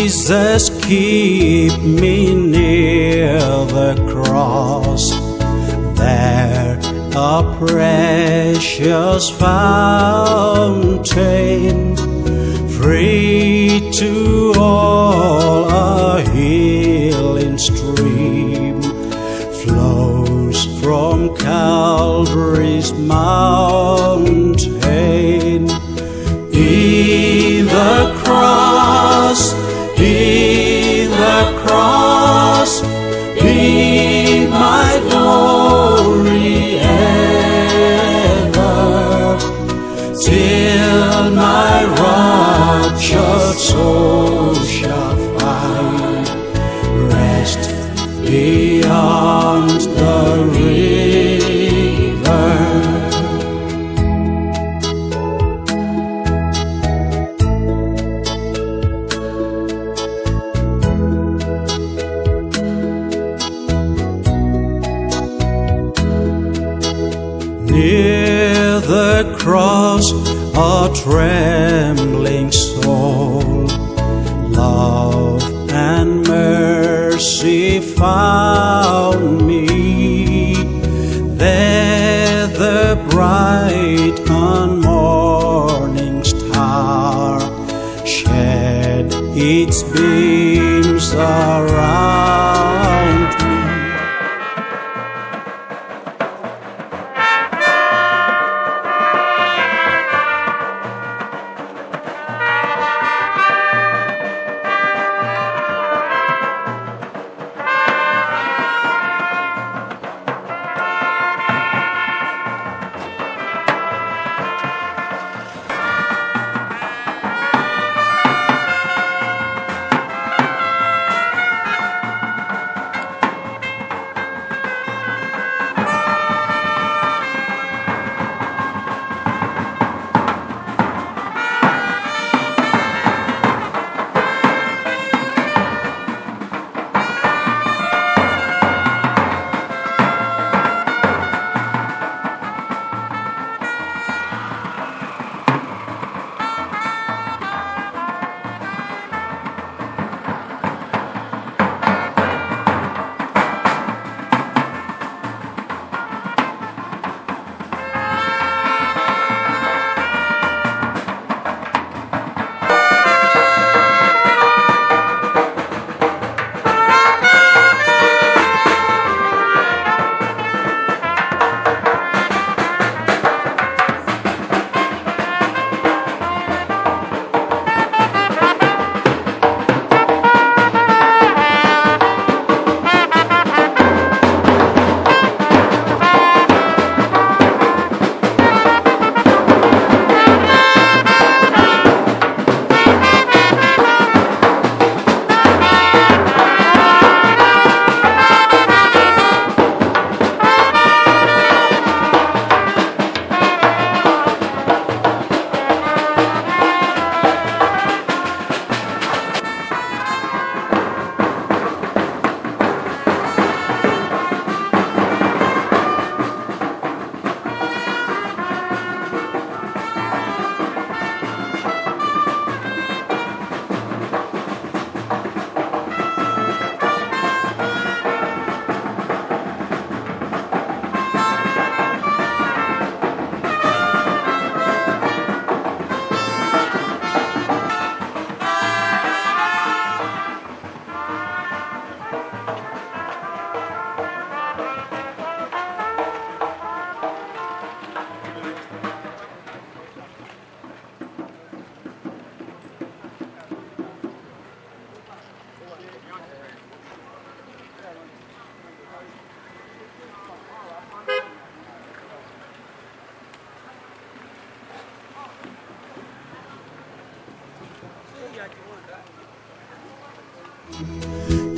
Jesus, keep me near the cross, there a precious fountain, free to all, a healing stream flows from Calvary's mountain. In the cross, be my glory ever, till my raptured soul shall find rest beyond the river. Near the cross, a trembling soul, love and mercy found me. There the bright and morning star shed its beams around me.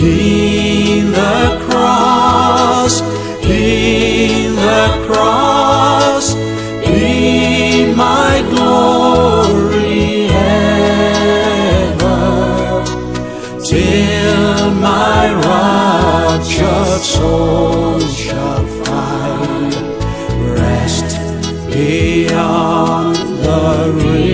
In the cross, be my glory ever, till my raptured soul shall find rest beyond the river.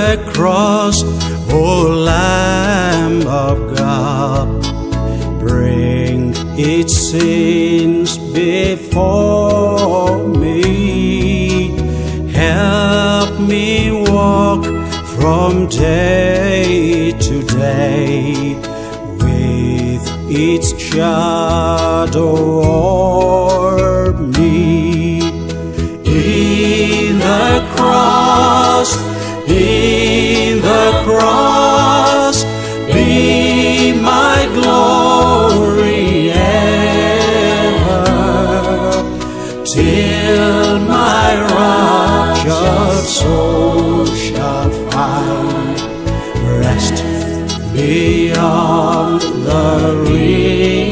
the cross, O Lamb of God, bring its sins before me. Help me walk from day to day with its shadow o'er me. In the cross, be my glory ever, till my raptured soul shall find rest beyond the river.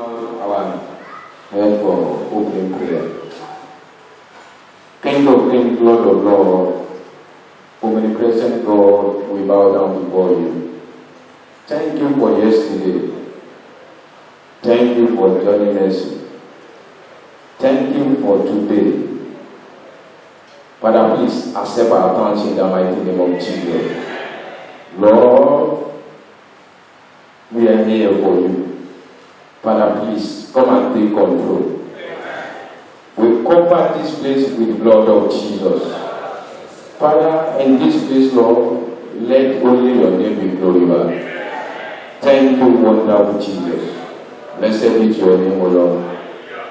our head for opening prayer. King of kings, Lord of lords, omnipresent God, we bow down before you. Thank you for yesterday. Thank you for journey mercy. Thank you for today. Father, please accept our thanks in the mighty name of Jesus. Lord, we are here for you. Father, please come and take control. We cover this place with the blood of Jesus. Father, in this place, Lord, let only your name be glorified. Thank you, wonderful Jesus. Blessed be your name, O Lord.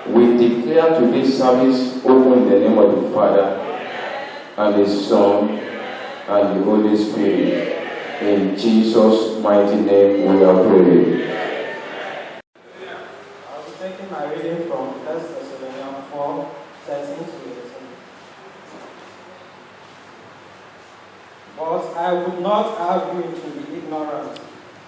We declare today's service open in the name of the Father, and the Son, and the Holy Spirit. In Jesus' mighty name we are praying. I'll be taking my reading from 1 Thessalonians 4, 13 to 18. But I would not have you to be ignorant,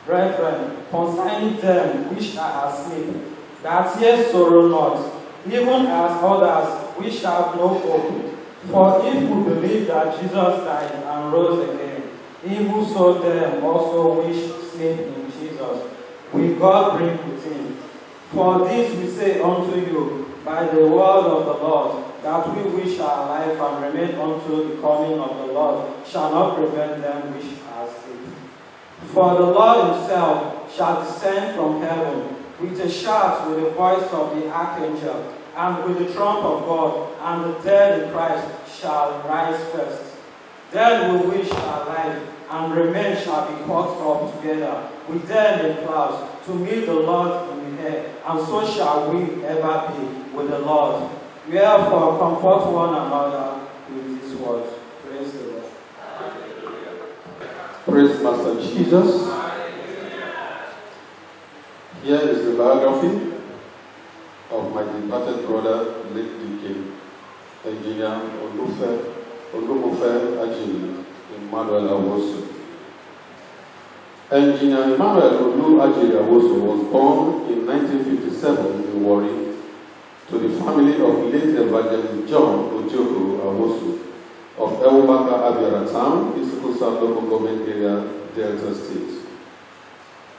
brethren, concerning them which are asleep, that ye sorrow not, even as others which have no hope. For if we believe that Jesus died and rose again, even so them also which sleep in Jesus, will God bring with him. For this we say unto you by the word of the Lord, that we which are alive and remain unto the coming of the Lord shall not prevent them which are asleep. For the Lord himself shall descend from heaven with a shout, with the voice of the archangel, and with the trump of God, and the dead in Christ shall rise first. Then we which are alive and remain shall be caught up together with them in clouds to meet the Lord in the air, and so shall we ever be with the Lord. Wherefore comfort one another with these words. Praise the Lord. Praise Master Jesus. Here is the biography of my departed brother, late Deacon, Engineer Ajiri, Emmanuel Awoso. Engineer Emmanuel Ajiri Awoso was born in 1957 in Warri to the family of late Evangelist John Ojoko Awoso of Ewubaka Abiara Town, Isikusa Local Government Area, Delta State.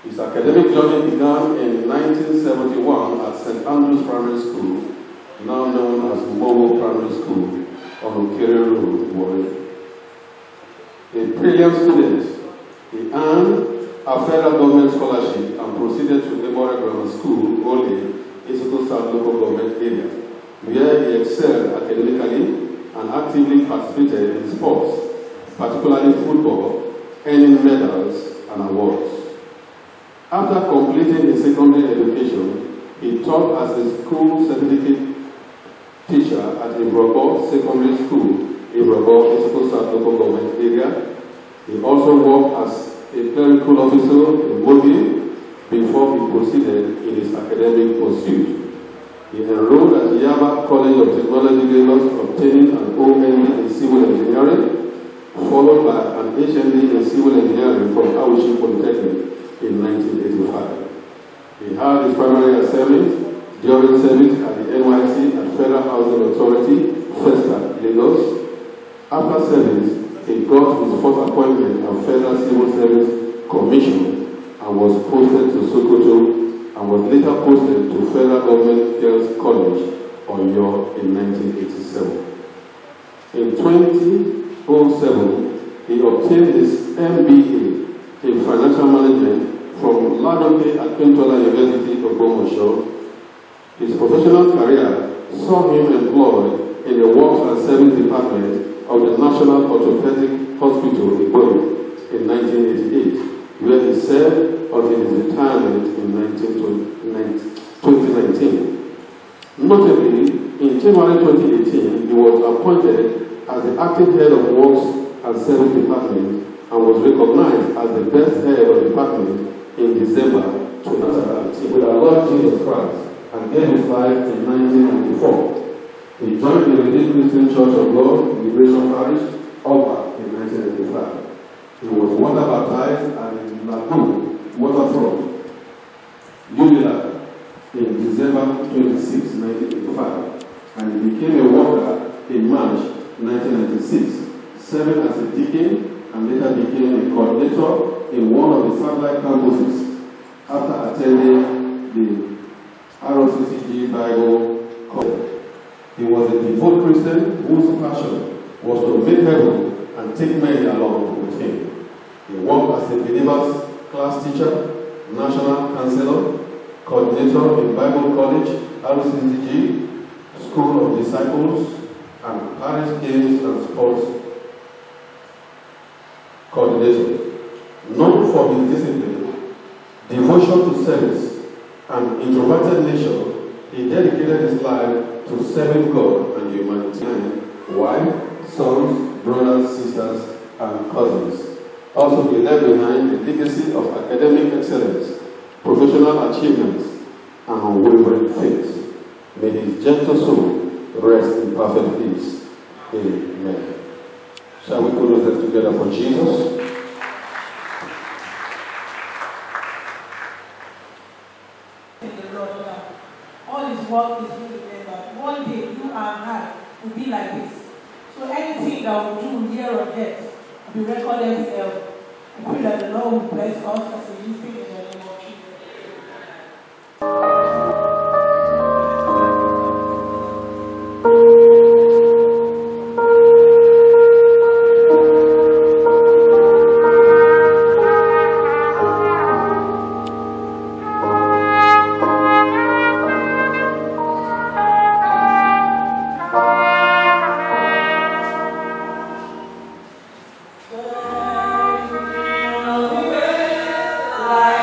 His academic journey began in 1971 at St. Andrew's Primary School, now known as Mowo Primary School, on Okere Road, Warri. A brilliant student, he earned a federal government scholarship and proceeded to Memorial Grammar School, Ole, Isiko South Local Government Area, where he excelled academically and actively participated in sports, particularly football, earning medals and awards. After completing his secondary education, he taught as a school certificate teacher at Ibrobo Secondary School, Ibrobo, Isiko South Local Government Area. He also worked as a clerical officer in Bogi before he proceeded in his academic pursuit. He enrolled at Yaba College of Technology, Lagos, obtaining an OND in Civil Engineering, followed by an HND in Civil Engineering from Awoso Polytechnic in 1985. He had his primary assignment during service at the NYC and Federal Housing Authority, FESTA, Lagos. After service, he got his first appointment at Federal Civil Service Commission and was posted to Sokoto and was later posted to Federal Government Girls College, Oyo, in 1987. In 2007, he obtained his MBA in Financial Management from Ladoke Akintola University of Ogbomoso. His professional career saw him employed in the Works and Service Department of the National Orthopedic Hospital in Igbo in 1988, where he served until his retirement in 2019. Notably, in January 2018, he was appointed as the acting head of Works and Service Department and was recognized as the best head of the department in December 2018 with our Lord Jesus Christ and gave his life in 1994. He joined the Redeemed Christian Church of God, Liberation Parish, Oba, in 1985. He was water baptized and in Lagoon, Waterfront, Unila, in December 26, 1985, and he became a worker in March 1996, serving as a deacon and later became a coordinator in one of the satellite campuses after attending the ROCCG Bible College. He was a devout Christian whose passion was to make heaven and take many along with him. He worked as a believer's class teacher, national counselor, coordinator in Bible College, ROCCG, School of Disciples, and parish games and sports coordinator. Known for his discipline, devotion to service, and introverted nature, he dedicated his life to serving God and humanity, and wife, sons, brothers, sisters, and cousins. Also, he left behind a legacy of academic excellence, professional achievements, and unwavering faith. May his gentle soul rest in perfect peace. Amen. Shall we put those hands together for Jesus? All his work is really remembered. One day, you and I will be like this. So anything that we do here or there will be recorded in heaven. I pray that the Lord will bless us as a living in the name of Jesus. Like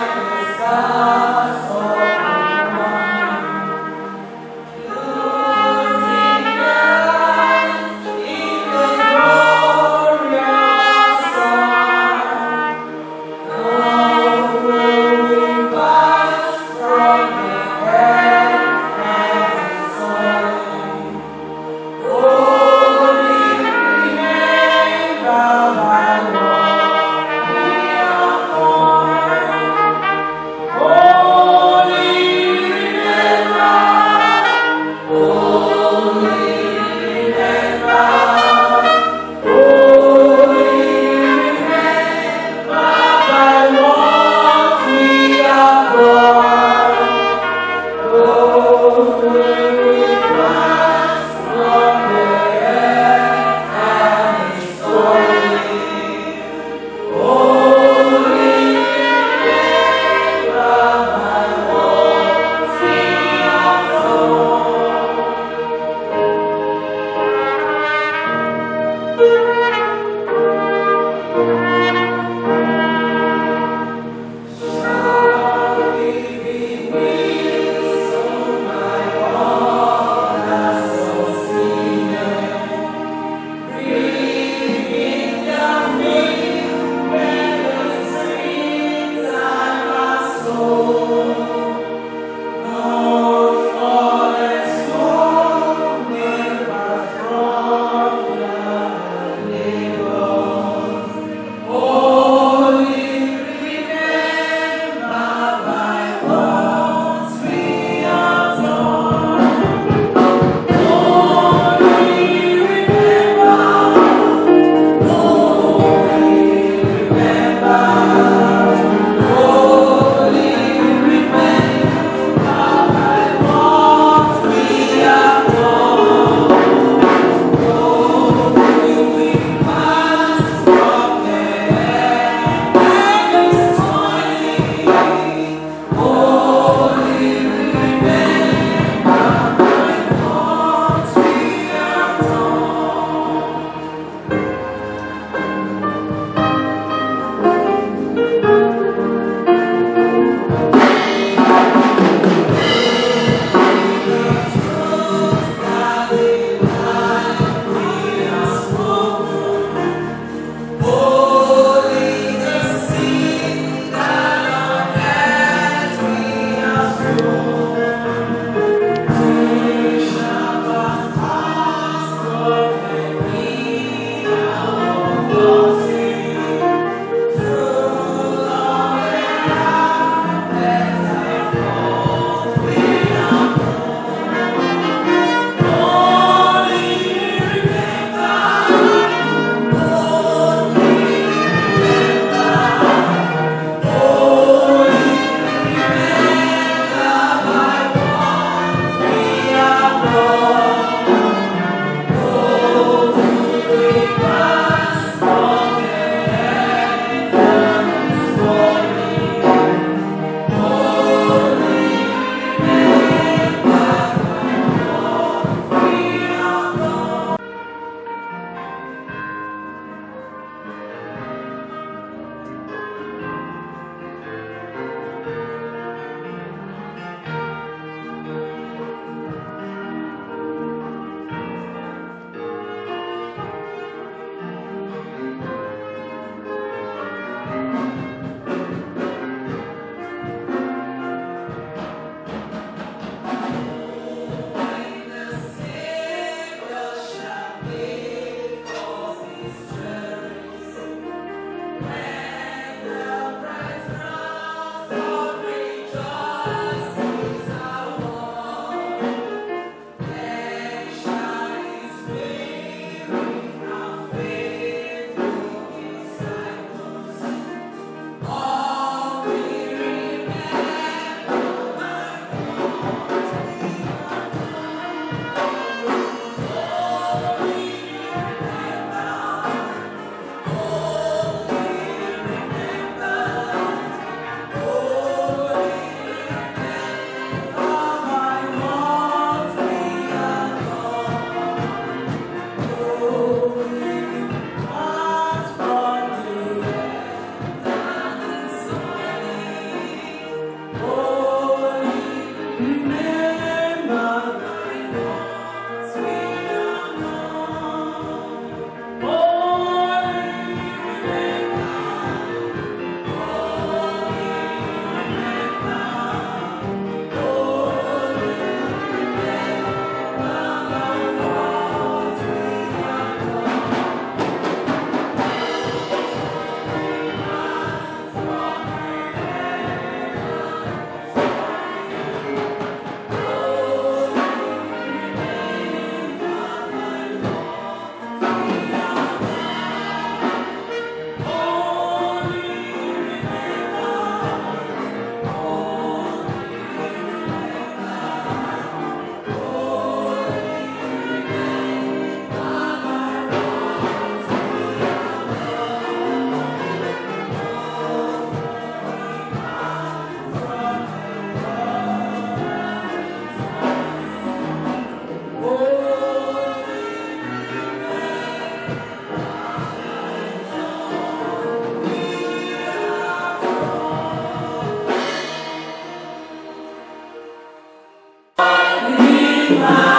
My